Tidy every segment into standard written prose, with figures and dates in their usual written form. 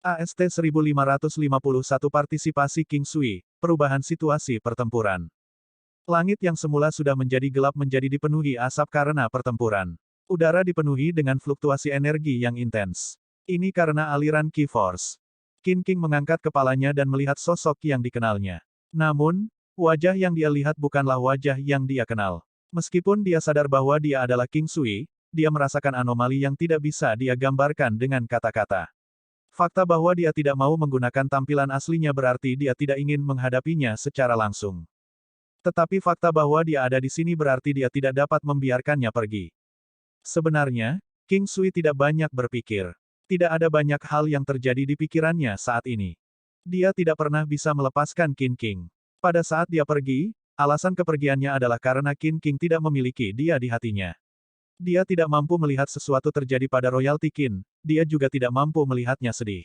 AST 1551 Partisipasi King Sui, perubahan situasi pertempuran. Langit yang semula sudah menjadi gelap menjadi dipenuhi asap karena pertempuran. Udara dipenuhi dengan fluktuasi energi yang intens. Ini karena aliran Qi Force. Qin King mengangkat kepalanya dan melihat sosok yang dikenalnya. Namun, wajah yang dia lihat bukanlah wajah yang dia kenal. Meskipun dia sadar bahwa dia adalah King Sui, dia merasakan anomali yang tidak bisa dia gambarkan dengan kata-kata. Fakta bahwa dia tidak mau menggunakan tampilan aslinya berarti dia tidak ingin menghadapinya secara langsung. Tetapi fakta bahwa dia ada di sini berarti dia tidak dapat membiarkannya pergi. Sebenarnya, King Sui tidak banyak berpikir. Tidak ada banyak hal yang terjadi di pikirannya saat ini. Dia tidak pernah bisa melepaskan Qin King. Pada saat dia pergi, alasan kepergiannya adalah karena Qin King tidak memiliki dia di hatinya. Dia tidak mampu melihat sesuatu terjadi pada royalty Qin, dia juga tidak mampu melihatnya sedih.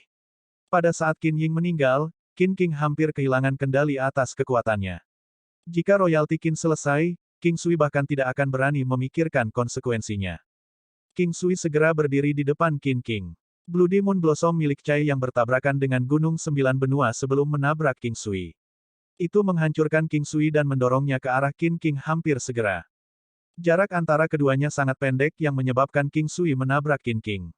Pada saat Qin Ying meninggal, Qin King hampir kehilangan kendali atas kekuatannya. Jika royalty Qin selesai, King Sui bahkan tidak akan berani memikirkan konsekuensinya. King Sui segera berdiri di depan Qin King. Bloody Moon Blossom milik Chai yang bertabrakan dengan Gunung Sembilan Benua sebelum menabrak King Sui. Itu menghancurkan King Sui dan mendorongnya ke arah Qin King hampir segera. Jarak antara keduanya sangat pendek yang menyebabkan King Sui menabrak Qin King.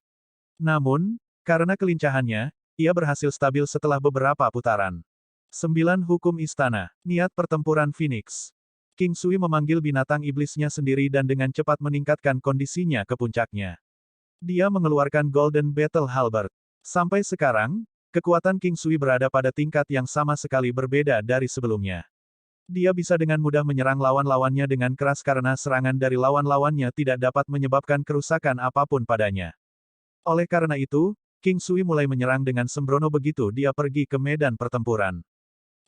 Namun, karena kelincahannya, ia berhasil stabil setelah beberapa putaran. 9 Hukum Istana, Niat Pertempuran Phoenix. King Sui memanggil binatang iblisnya sendiri dan dengan cepat meningkatkan kondisinya ke puncaknya. Dia mengeluarkan Golden Battle Halberd. Sampai sekarang, kekuatan King Sui berada pada tingkat yang sama sekali berbeda dari sebelumnya. Dia bisa dengan mudah menyerang lawan-lawannya dengan keras karena serangan dari lawan-lawannya tidak dapat menyebabkan kerusakan apapun padanya. Oleh karena itu, King Sui mulai menyerang dengan sembrono begitu dia pergi ke medan pertempuran.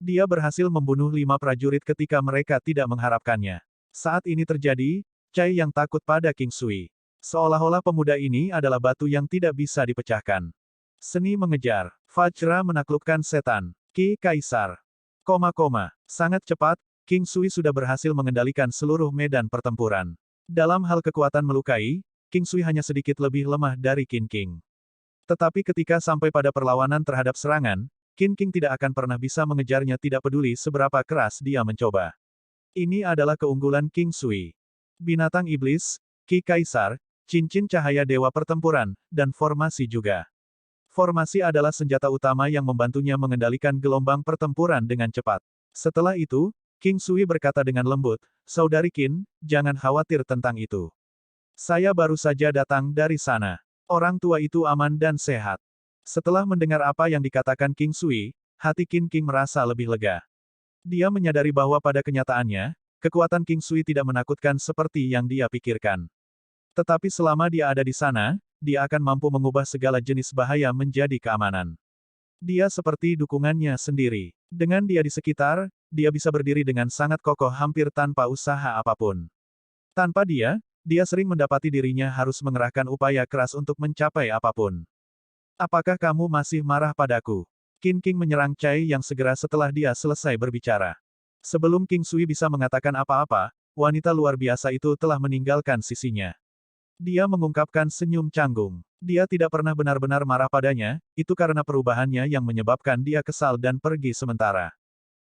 Dia berhasil membunuh 5 prajurit ketika mereka tidak mengharapkannya. Saat ini terjadi, Chai yang takut pada King Sui. Seolah-olah pemuda ini adalah batu yang tidak bisa dipecahkan. Seni mengejar. Vajra menaklukkan setan. Ki Kaisar. Sangat cepat, King Sui sudah berhasil mengendalikan seluruh medan pertempuran. Dalam hal kekuatan melukai, King Sui hanya sedikit lebih lemah dari Qin King. Tetapi ketika sampai pada perlawanan terhadap serangan, Qin King tidak akan pernah bisa mengejarnya tidak peduli seberapa keras dia mencoba. Ini adalah keunggulan King Sui. Binatang iblis, Ki Kaisar, cincin cahaya dewa pertempuran, dan formasi juga. Formasi adalah senjata utama yang membantunya mengendalikan gelombang pertempuran dengan cepat. Setelah itu, King Sui berkata dengan lembut, "Saudari Qin, jangan khawatir tentang itu. Saya baru saja datang dari sana. Orang tua itu aman dan sehat." Setelah mendengar apa yang dikatakan King Sui, hati Qin King merasa lebih lega. Dia menyadari bahwa pada kenyataannya, kekuatan King Sui tidak menakutkan seperti yang dia pikirkan. Tetapi selama dia ada di sana, dia akan mampu mengubah segala jenis bahaya menjadi keamanan. Dia seperti dukungannya sendiri. Dengan dia di sekitar, dia bisa berdiri dengan sangat kokoh hampir tanpa usaha apapun. Tanpa dia, dia sering mendapati dirinya harus mengerahkan upaya keras untuk mencapai apapun. Apakah kamu masih marah padaku? Qin King menyerang Chai yang segera setelah dia selesai berbicara. Sebelum King Sui bisa mengatakan apa-apa, wanita luar biasa itu telah meninggalkan sisinya. Dia mengungkapkan senyum canggung. Dia tidak pernah benar-benar marah padanya, itu karena perubahannya yang menyebabkan dia kesal dan pergi sementara.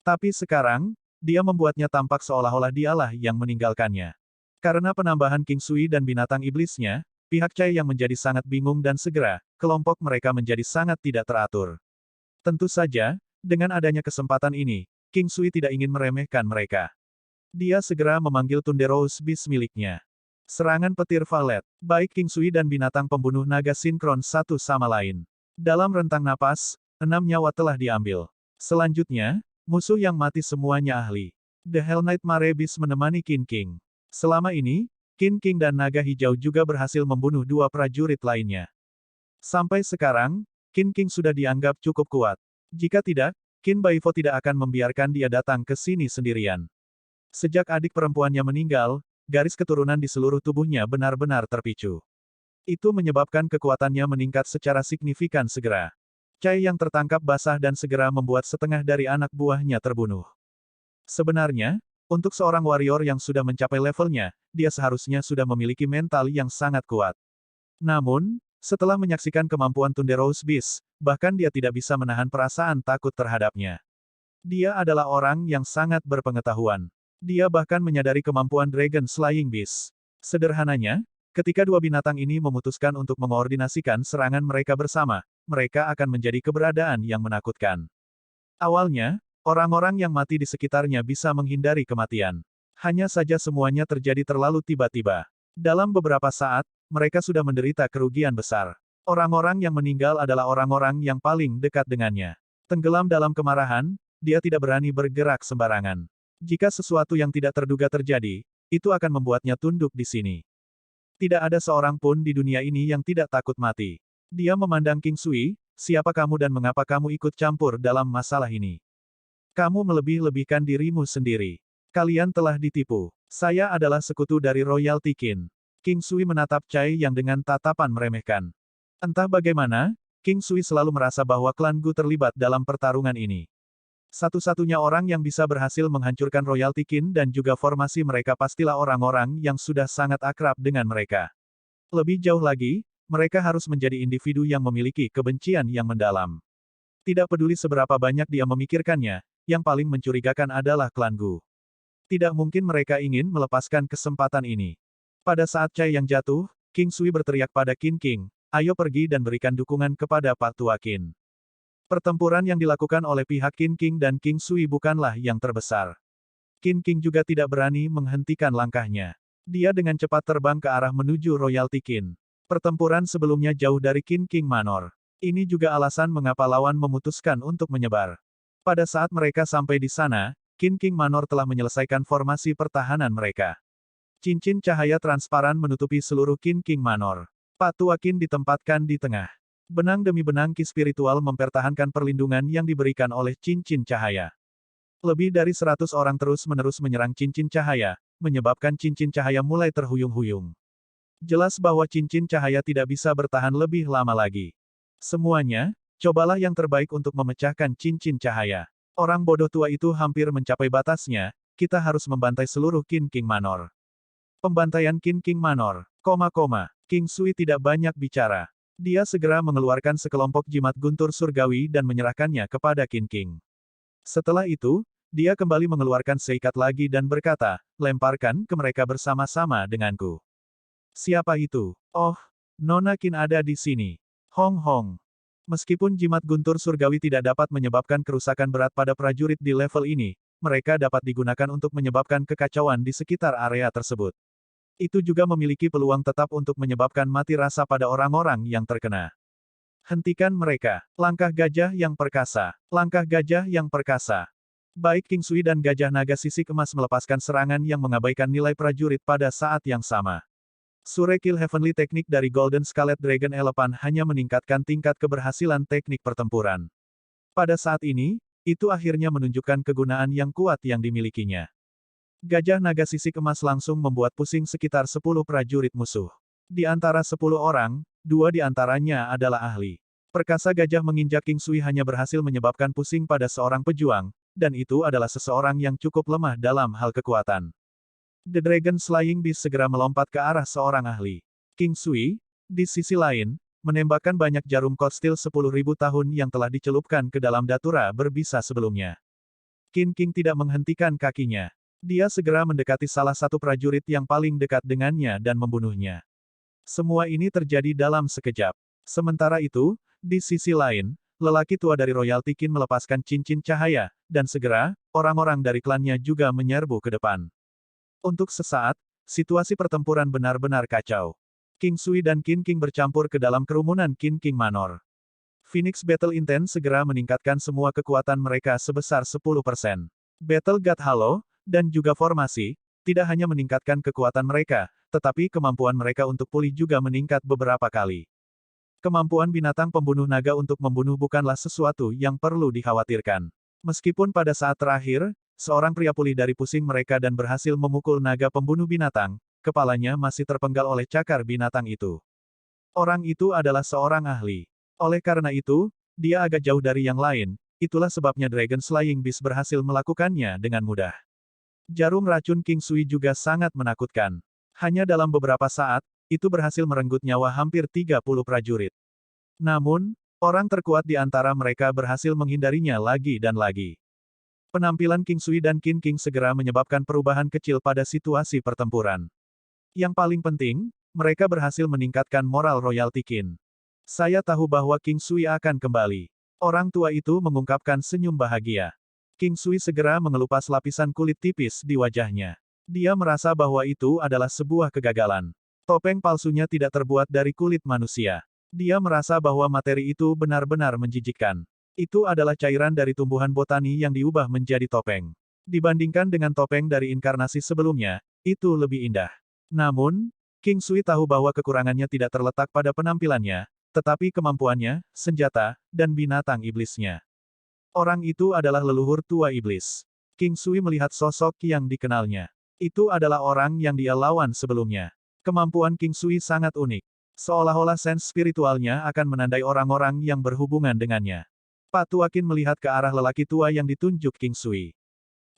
Tapi sekarang, dia membuatnya tampak seolah-olah dialah yang meninggalkannya. Karena penambahan King Sui dan binatang iblisnya, pihak Chai yang menjadi sangat bingung dan segera, kelompok mereka menjadi sangat tidak teratur. Tentu saja, dengan adanya kesempatan ini, King Sui tidak ingin meremehkan mereka. Dia segera memanggil Thunderous Beast miliknya. Serangan petir valet. Baik King Sui dan binatang pembunuh naga sinkron satu sama lain. Dalam rentang napas, 6 nyawa telah diambil. Selanjutnya, musuh yang mati semuanya ahli. The Hell Knight Mare Beast menemani Qin King. Selama ini, Qin King dan naga hijau juga berhasil membunuh 2 prajurit lainnya. Sampai sekarang, Qin King sudah dianggap cukup kuat. Jika tidak, Qin Baifu tidak akan membiarkan dia datang ke sini sendirian. Sejak adik perempuannya meninggal, garis keturunan di seluruh tubuhnya benar-benar terpicu. Itu menyebabkan kekuatannya meningkat secara signifikan segera. Chai yang tertangkap basah dan segera membuat setengah dari anak buahnya terbunuh. Sebenarnya, untuk seorang warrior yang sudah mencapai levelnya, dia seharusnya sudah memiliki mental yang sangat kuat. Namun, Setelah menyaksikan kemampuan Thunderous Beast, bahkan dia tidak bisa menahan perasaan takut terhadapnya. Dia adalah orang yang sangat berpengetahuan. Dia bahkan menyadari kemampuan Dragon Slaying Beast. Sederhananya, ketika dua binatang ini memutuskan untuk mengoordinasikan serangan mereka bersama, mereka akan menjadi keberadaan yang menakutkan. Awalnya, orang-orang yang mati di sekitarnya bisa menghindari kematian. Hanya saja semuanya terjadi terlalu tiba-tiba. Dalam beberapa saat, mereka sudah menderita kerugian besar. Orang-orang yang meninggal adalah orang-orang yang paling dekat dengannya. Tenggelam dalam kemarahan, dia tidak berani bergerak sembarangan. Jika sesuatu yang tidak terduga terjadi, itu akan membuatnya tunduk di sini. Tidak ada seorang pun di dunia ini yang tidak takut mati. Dia memandang King Sui, siapa kamu dan mengapa kamu ikut campur dalam masalah ini? Kamu melebih-lebihkan dirimu sendiri. Kalian telah ditipu. Saya adalah sekutu dari Royalty King. King Sui menatap Chai yang dengan tatapan meremehkan. Entah bagaimana, King Sui selalu merasa bahwa klan Gu terlibat dalam pertarungan ini. Satu-satunya orang yang bisa berhasil menghancurkan Royalty King dan juga formasi mereka pastilah orang-orang yang sudah sangat akrab dengan mereka. Lebih jauh lagi, mereka harus menjadi individu yang memiliki kebencian yang mendalam. Tidak peduli seberapa banyak dia memikirkannya, yang paling mencurigakan adalah klan Gu. Tidak mungkin mereka ingin melepaskan kesempatan ini. Pada saat Chai yang jatuh, King Sui berteriak pada Qin King, ayo pergi dan berikan dukungan kepada Pak Tua Qin. Pertempuran yang dilakukan oleh pihak Qin King dan King Sui bukanlah yang terbesar. Qin King juga tidak berani menghentikan langkahnya. Dia dengan cepat terbang ke arah menuju Royalty King. Pertempuran sebelumnya jauh dari Qin King Manor. Ini juga alasan mengapa lawan memutuskan untuk menyebar. Pada saat mereka sampai di sana, Qin King Manor telah menyelesaikan formasi pertahanan mereka. Cincin cahaya transparan menutupi seluruh Qin King Manor. Pak Tua Qin ditempatkan di tengah. Benang demi benang ki spiritual mempertahankan perlindungan yang diberikan oleh cincin cahaya. Lebih dari 100 orang terus-menerus menyerang cincin cahaya, menyebabkan cincin cahaya mulai terhuyung-huyung. Jelas bahwa cincin cahaya tidak bisa bertahan lebih lama lagi. Semuanya, cobalah yang terbaik untuk memecahkan cincin cahaya. Orang bodoh tua itu hampir mencapai batasnya, kita harus membantai seluruh Qin King Manor. Pembantaian Qin King Manor, King Sui tidak banyak bicara. Dia segera mengeluarkan sekelompok jimat guntur surgawi dan menyerahkannya kepada Qin King. Setelah itu, dia kembali mengeluarkan seikat lagi dan berkata, lemparkan ke mereka bersama-sama denganku. Siapa itu? Oh, Nona Qin ada di sini. Hong Hong. Meskipun jimat guntur surgawi tidak dapat menyebabkan kerusakan berat pada prajurit di level ini, mereka dapat digunakan untuk menyebabkan kekacauan di sekitar area tersebut. Itu juga memiliki peluang tetap untuk menyebabkan mati rasa pada orang-orang yang terkena. Hentikan mereka. Langkah gajah yang perkasa. Langkah gajah yang perkasa. Baik King Sui dan gajah naga sisik emas melepaskan serangan yang mengabaikan nilai prajurit pada saat yang sama. Sure Kill Heavenly Teknik dari Golden Scarlet Dragon Elephant hanya meningkatkan tingkat keberhasilan teknik pertempuran. Pada saat ini, itu akhirnya menunjukkan kegunaan yang kuat yang dimilikinya. Gajah naga sisik emas langsung membuat pusing sekitar 10 prajurit musuh. Di antara 10 orang, 2 di antaranya adalah ahli. Perkasa gajah menginjak King Sui hanya berhasil menyebabkan pusing pada seorang pejuang, dan itu adalah seseorang yang cukup lemah dalam hal kekuatan. The Dragon Slaying Beast segera melompat ke arah seorang ahli. King Sui, di sisi lain, menembakkan banyak jarum code steel 10.000 tahun yang telah dicelupkan ke dalam datura berbisa sebelumnya. Qin King tidak menghentikan kakinya. Dia segera mendekati salah satu prajurit yang paling dekat dengannya dan membunuhnya. Semua ini terjadi dalam sekejap. Sementara itu, di sisi lain, lelaki tua dari Royalty King melepaskan cincin cahaya, dan segera, orang-orang dari klannya juga menyerbu ke depan. Untuk sesaat, situasi pertempuran benar-benar kacau. King Sui dan Qin King bercampur ke dalam kerumunan Qin King Manor. Phoenix Battle Intense segera meningkatkan semua kekuatan mereka sebesar 10%. Battle God Halo, dan juga formasi, tidak hanya meningkatkan kekuatan mereka, tetapi kemampuan mereka untuk pulih juga meningkat beberapa kali. Kemampuan binatang pembunuh naga untuk membunuh bukanlah sesuatu yang perlu dikhawatirkan. Meskipun pada saat terakhir, seorang pria pulih dari pusing mereka dan berhasil memukul naga pembunuh binatang, kepalanya masih terpenggal oleh cakar binatang itu. Orang itu adalah seorang ahli. Oleh karena itu, dia agak jauh dari yang lain, itulah sebabnya Dragon Slaying Beast berhasil melakukannya dengan mudah. Jarum racun King Sui juga sangat menakutkan. Hanya dalam beberapa saat, itu berhasil merenggut nyawa hampir 30 prajurit. Namun, orang terkuat di antara mereka berhasil menghindarinya lagi dan lagi. Penampilan King Sui dan Qin King segera menyebabkan perubahan kecil pada situasi pertempuran. Yang paling penting, mereka berhasil meningkatkan moral royalty Qin. Saya tahu bahwa King Sui akan kembali. Orang tua itu mengungkapkan senyum bahagia. King Sui segera mengelupas lapisan kulit tipis di wajahnya. Dia merasa bahwa itu adalah sebuah kegagalan. Topeng palsunya tidak terbuat dari kulit manusia. Dia merasa bahwa materi itu benar-benar menjijikkan. Itu adalah cairan dari tumbuhan botani yang diubah menjadi topeng. Dibandingkan dengan topeng dari inkarnasi sebelumnya, itu lebih indah. Namun, King Sui tahu bahwa kekurangannya tidak terletak pada penampilannya, tetapi kemampuannya, senjata, dan binatang iblisnya. Orang itu adalah leluhur tua iblis. King Sui melihat sosok yang dikenalnya. Itu adalah orang yang dia lawan sebelumnya. Kemampuan King Sui sangat unik. Seolah-olah sense spiritualnya akan menandai orang-orang yang berhubungan dengannya. Pak Tuakin melihat ke arah lelaki tua yang ditunjuk King Sui.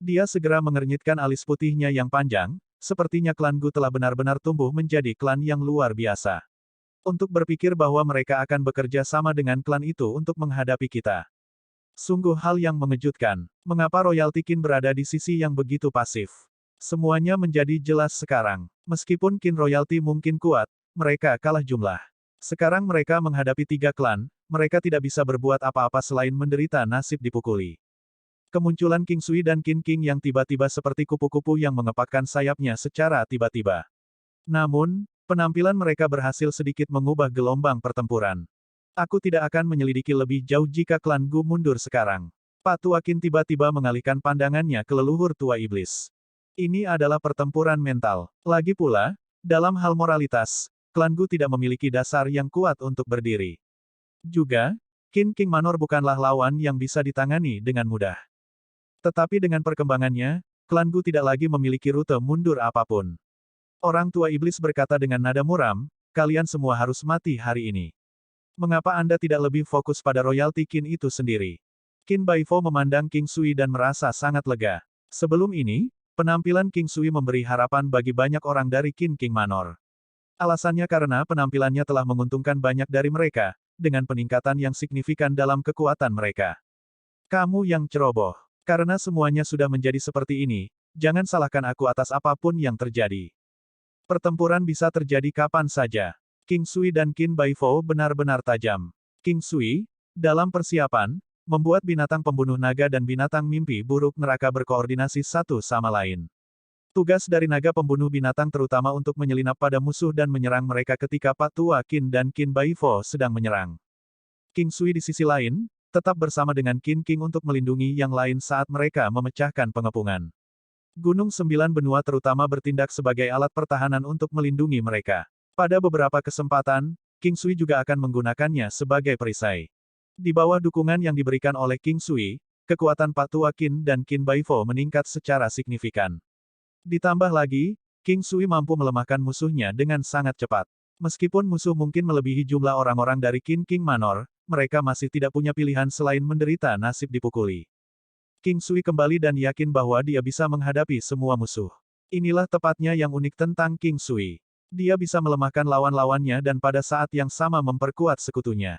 Dia segera mengernyitkan alis putihnya yang panjang, sepertinya klan Gu telah benar-benar tumbuh menjadi klan yang luar biasa. Untuk berpikir bahwa mereka akan bekerja sama dengan klan itu untuk menghadapi kita. Sungguh hal yang mengejutkan. Mengapa royalty Qin berada di sisi yang begitu pasif? Semuanya menjadi jelas sekarang. Meskipun Qin royalty mungkin kuat, mereka kalah jumlah. Sekarang mereka menghadapi 3 klan, mereka tidak bisa berbuat apa-apa selain menderita nasib dipukuli. Kemunculan King Sui dan Qin King yang tiba-tiba seperti kupu-kupu yang mengepakkan sayapnya secara tiba-tiba. Namun, penampilan mereka berhasil sedikit mengubah gelombang pertempuran. Aku tidak akan menyelidiki lebih jauh jika klan Gu mundur sekarang. Pak Tuakin tiba-tiba mengalihkan pandangannya ke leluhur tua iblis. Ini adalah pertempuran mental. Lagi pula, dalam hal moralitas, klan Gu tidak memiliki dasar yang kuat untuk berdiri. Juga, Qin King Manor bukanlah lawan yang bisa ditangani dengan mudah. Tetapi dengan perkembangannya, klan Gu tidak lagi memiliki rute mundur apapun. Orang tua iblis berkata dengan nada muram, kalian semua harus mati hari ini. Mengapa Anda tidak lebih fokus pada royalty Qin itu sendiri? Qin Baifo memandang King Sui dan merasa sangat lega. Sebelum ini, penampilan King Sui memberi harapan bagi banyak orang dari Qin King Manor. Alasannya karena penampilannya telah menguntungkan banyak dari mereka, dengan peningkatan yang signifikan dalam kekuatan mereka. Kamu yang ceroboh. Karena semuanya sudah menjadi seperti ini, jangan salahkan aku atas apapun yang terjadi. Pertempuran bisa terjadi kapan saja. King Sui dan Qin Baifo benar-benar tajam. King Sui, dalam persiapan, membuat binatang pembunuh naga dan binatang mimpi buruk neraka berkoordinasi satu sama lain. Tugas dari naga pembunuh binatang terutama untuk menyelinap pada musuh dan menyerang mereka ketika Pak Tua Qin dan Qin Baifo sedang menyerang. King Sui di sisi lain, tetap bersama dengan Qin King untuk melindungi yang lain saat mereka memecahkan pengepungan. Gunung Sembilan Benua terutama bertindak sebagai alat pertahanan untuk melindungi mereka. Pada beberapa kesempatan, King Sui juga akan menggunakannya sebagai perisai. Di bawah dukungan yang diberikan oleh King Sui, kekuatan Pak Tua Qin dan Qin Baifo meningkat secara signifikan. Ditambah lagi, King Sui mampu melemahkan musuhnya dengan sangat cepat. Meskipun musuh mungkin melebihi jumlah orang-orang dari Qin King Manor, mereka masih tidak punya pilihan selain menderita nasib dipukuli. King Sui kembali dan yakin bahwa dia bisa menghadapi semua musuh. Inilah tepatnya yang unik tentang King Sui. Dia bisa melemahkan lawan-lawannya dan pada saat yang sama memperkuat sekutunya.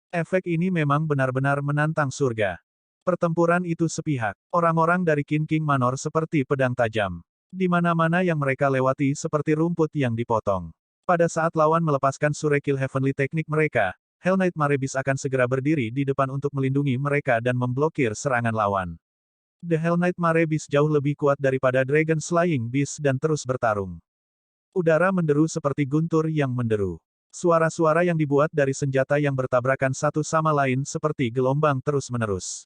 Efek ini memang benar-benar menantang surga. Pertempuran itu sepihak. Orang-orang dari Qin King Manor seperti pedang tajam. Di mana-mana yang mereka lewati seperti rumput yang dipotong. Pada saat lawan melepaskan Surekil Heavenly teknik mereka, Hell Knight Marebis akan segera berdiri di depan untuk melindungi mereka dan memblokir serangan lawan. The Hell Knight Marebis jauh lebih kuat daripada Dragon Slaying Beast dan terus bertarung. Udara menderu seperti guntur yang menderu. Suara-suara yang dibuat dari senjata yang bertabrakan satu sama lain seperti gelombang terus-menerus.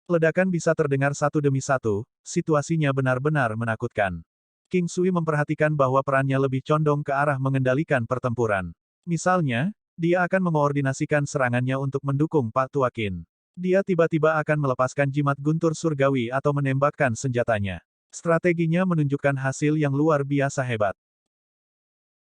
Ledakan bisa terdengar satu demi satu, situasinya benar-benar menakutkan. King Sui memperhatikan bahwa perannya lebih condong ke arah mengendalikan pertempuran. Misalnya, dia akan mengoordinasikan serangannya untuk mendukung Pak Tua Qin. Dia tiba-tiba akan melepaskan jimat guntur surgawi atau menembakkan senjatanya. Strateginya menunjukkan hasil yang luar biasa hebat.